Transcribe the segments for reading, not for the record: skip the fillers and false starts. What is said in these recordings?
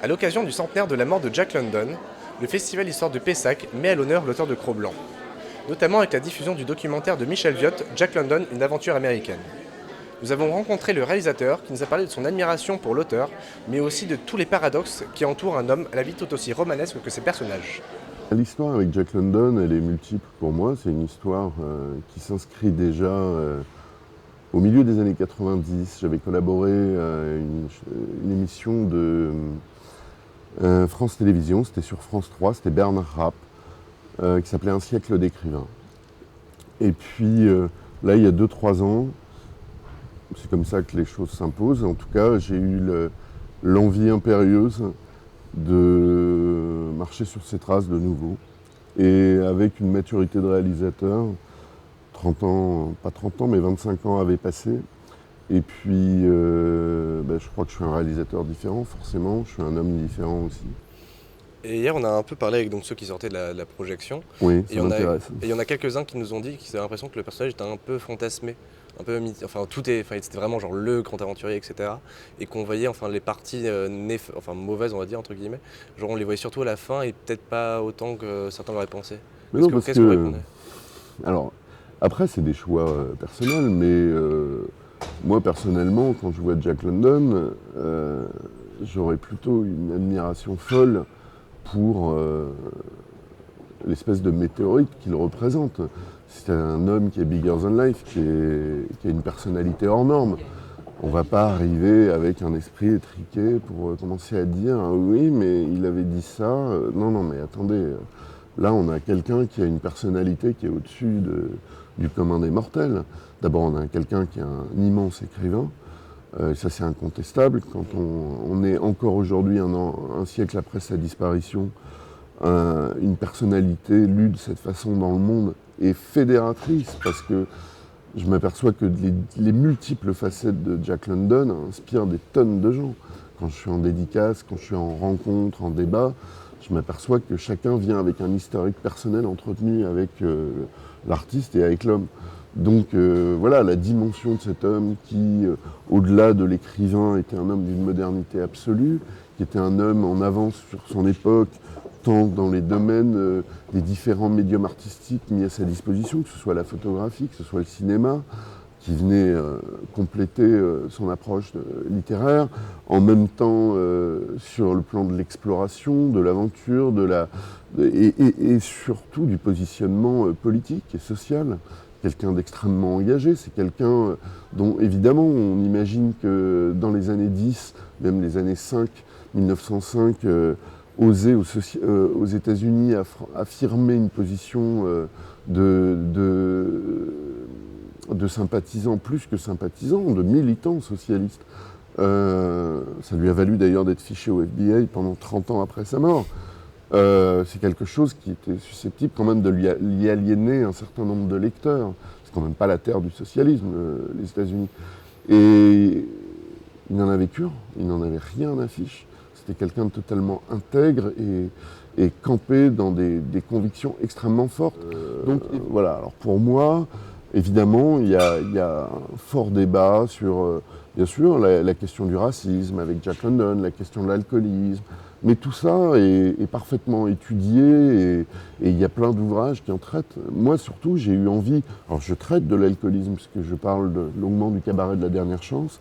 À l'occasion du centenaire de la mort de Jack London, le festival Histoire de Pessac met à l'honneur l'auteur de Cro-Blanc, notamment avec la diffusion du documentaire de Michel Viot, Jack London, une aventure américaine. Nous avons rencontré le réalisateur qui nous a parlé de son admiration pour l'auteur, mais aussi de tous les paradoxes qui entourent un homme à la vie tout aussi romanesque que ses personnages. L'histoire avec Jack London, elle est multiple pour moi. C'est une histoire qui s'inscrit déjà au milieu des années 90. J'avais collaboré à une émission de France Télévisions, c'était sur France 3, c'était Bernard Rapp, qui s'appelait Un siècle d'écrivains. Et puis là, il y a 2-3 ans, c'est comme ça que les choses s'imposent. En tout cas, j'ai eu l'envie impérieuse de marcher sur ses traces de nouveau. Et avec une maturité de réalisateur, 30 ans, pas 30 ans, mais 25 ans avaient passé. Et puis, je crois que je suis un réalisateur différent, forcément. Je suis un homme différent aussi. Et hier, on a un peu parlé avec donc, ceux qui sortaient de la projection. Oui, ça m'intéresse. Et il y en a quelques-uns qui nous ont dit qu'ils avaient l'impression que le personnage était un peu fantasmé. Un peu c'était vraiment genre le grand aventurier, etc. Et qu'on voyait les parties mauvaises, on va dire, entre guillemets. Genre on les voyait surtout à la fin et peut-être pas autant que certains l'auraient pensé. Mais non, Qu'est-ce que vous répondez? Alors, après, c'est des choix personnels, mais moi, personnellement, quand je vois Jack London, j'aurais plutôt une admiration folle pour l'espèce de météorite qu'il représente. C'est un homme qui est bigger than life, qui a une personnalité hors norme. On ne va pas arriver avec un esprit étriqué pour commencer à dire ah oui, mais il avait dit ça. Non, non, mais attendez. Là, on a quelqu'un qui a une personnalité qui est au-dessus du commun des mortels. D'abord, on a quelqu'un qui est un immense écrivain. Ça, c'est incontestable. Quand on est encore aujourd'hui, un siècle après sa disparition, une personnalité lue de cette façon dans le monde est fédératrice, parce que je m'aperçois que les multiples facettes de Jack London inspirent des tonnes de gens. Quand je suis en dédicace, quand je suis en rencontre, en débat, je m'aperçois que chacun vient avec un historique personnel entretenu avec l'artiste et avec l'homme. Donc voilà, la dimension de cet homme qui, au-delà de l'écrivain, était un homme d'une modernité absolue, qui était un homme en avance sur son époque, tant dans les domaines des différents médiums artistiques mis à sa disposition, que ce soit la photographie, que ce soit le cinéma, qui venait compléter son approche littéraire, en même temps sur le plan de l'exploration, de l'aventure, et surtout du positionnement politique et social. Quelqu'un d'extrêmement engagé, c'est quelqu'un dont évidemment on imagine que dans les années 10, même les années 5, 1905, oser aux États-Unis affirmer une position de sympathisant, plus que sympathisant, de militant socialiste. Ça lui a valu d'ailleurs d'être fiché au FBI pendant 30 ans après sa mort. C'est quelque chose qui était susceptible quand même de lui aliéner un certain nombre de lecteurs. C'est quand même pas la terre du socialisme, les États-Unis. Et il n'en avait cure, il n'en avait rien à fiche. C'était quelqu'un de totalement intègre et campé dans des convictions extrêmement fortes. Donc voilà, alors pour moi, évidemment, il y a un fort débat sur, bien sûr, la question du racisme avec Jack London, la question de l'alcoolisme, mais tout ça est parfaitement étudié et il y a plein d'ouvrages qui en traitent. Moi surtout, j'ai eu envie, alors je traite de l'alcoolisme parce que je parle longuement du cabaret de la dernière chance,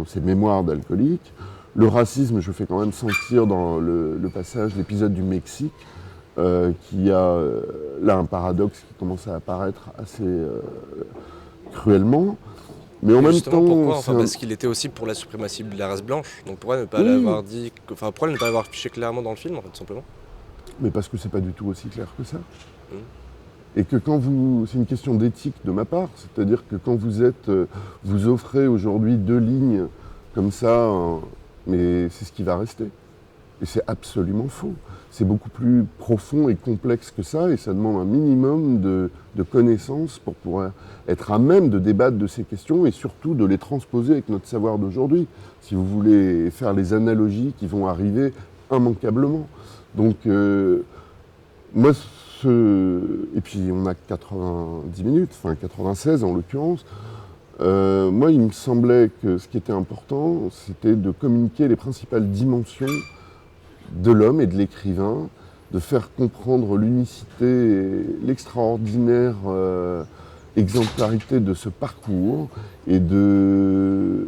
ses mémoires d'alcoolique. Le racisme, je fais quand même sentir dans le passage, l'épisode du Mexique, qui a là un paradoxe qui commence à apparaître assez cruellement. Mais en même temps, pourquoi parce qu'il était aussi pour la suprématie de la race blanche. Donc pourquoi ne pas l'avoir dit, pourquoi ne pas l'avoir affiché clairement dans le film, en fait, tout simplement? Mais parce que c'est pas du tout aussi clair que ça. Et que c'est une question d'éthique de ma part, c'est-à-dire que quand vous offrez aujourd'hui 2 lignes comme ça, mais c'est ce qui va rester. Et c'est absolument faux. C'est beaucoup plus profond et complexe que ça, et ça demande un minimum de connaissances pour pouvoir être à même de débattre de ces questions et surtout de les transposer avec notre savoir d'aujourd'hui, si vous voulez faire les analogies qui vont arriver immanquablement. Donc, moi, et puis on a 90 minutes, enfin 96 en l'occurrence. Moi, il me semblait que ce qui était important, c'était de communiquer les principales dimensions de l'homme et de l'écrivain, de faire comprendre l'unicité et l'extraordinaire exemplarité de ce parcours et de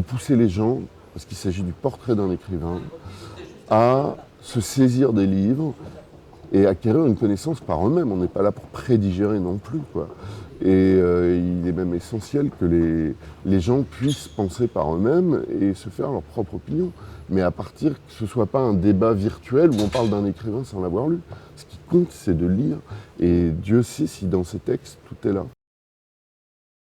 pousser les gens, parce qu'il s'agit du portrait d'un écrivain, à se saisir des livres et acquérir une connaissance par eux-mêmes. On n'est pas là pour prédigérer non plus, quoi. Et il est même essentiel que les gens puissent penser par eux-mêmes et se faire leur propre opinion. Mais à partir que ce ne soit pas un débat virtuel où on parle d'un écrivain sans l'avoir lu. Ce qui compte, c'est de lire. Et Dieu sait si dans ces textes, tout est là.